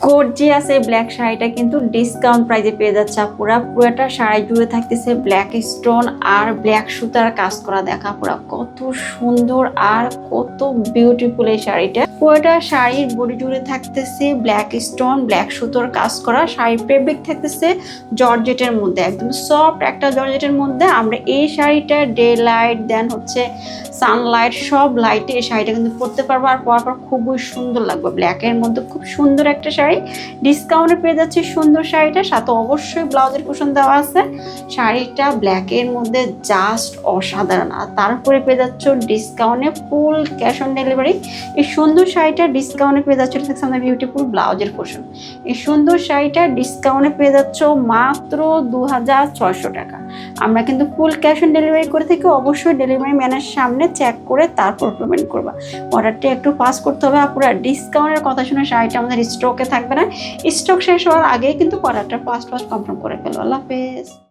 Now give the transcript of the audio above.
Gorgeous এই black শাড়িটা কিন্তু ডিসকাউন্ট প্রাইসে পেয়ে যাচ্ছে আপুরা। পুরোটা শাড়ি জুড়ে থাকতেছে ব্ল্যাক স্টোন আর ব্ল্যাক সুতার কাজ করা। দেখা পুরা কত সুন্দর আর কত বিউটিফুল এই শাড়িটা। পুরোটা শাড়ির বডি জুড়ে থাকতেছে ব্ল্যাক স্টোন ব্ল্যাক সুতোর কাজ করা। শাড়ির ফেব্রিক থাকতেছে জর্জেটের মধ্যে, একদম সফট একটা জর্জেটের মধ্যে। আমরা এই শাড়িটা ডে লাইট দেন হচ্ছে সানলাইট সব লাইটে এই শাড়িটা কিন্তু পরতে পারবো, আর পরার পর খুবই সুন্দর লাগবে। ব্ল্যাকের মধ্যে খুব সুন্দর একটা শাড়ি, ডিসকাউন্টে পেয়ে যাচ্ছে সুন্দর শাড়িটা। সাথে অবশ্যই ব্লাউজের কুশন দেওয়া আছে। শাড়িটা ব্ল্যাকের মধ্যে জাস্ট অসাধারণ, আর তারপরে পেয়ে যাচ্ছ ডিসকাউন্টে ফুল ক্যাশ অন ডেলিভারি। এই সুন্দর শাড়িটা ডিসকাউন্টে পেয়ে যাচ্ছে, এটা থাকছে আমাদের বিউটিফুল ব্লাউজের কুশন। এই সুন্দর শাড়িটা ডিসকাউন্টে পেয়ে যাচ্ছ মাত্র 2600 টাকা। আমরা কিন্তু ফুল ক্যাশ অন ডেলিভারি করে থাকি। অবশ্যই ডেলিভারি ম্যানের সামনে চেক করে তারপর পেমেন্ট করবা। অর্ডারটা একটু পাস করতে হবে আপুরা। ডিসকাউন্টের কথা শুনে শাড়িটা আমাদের স্টকে থাকবে না, স্টক শেষ হওয়ার আগেই কিন্তু অর্ডারটা ফার্স্ট কনফার্ম করে ফেলো। আল্লাহ হাফেজ।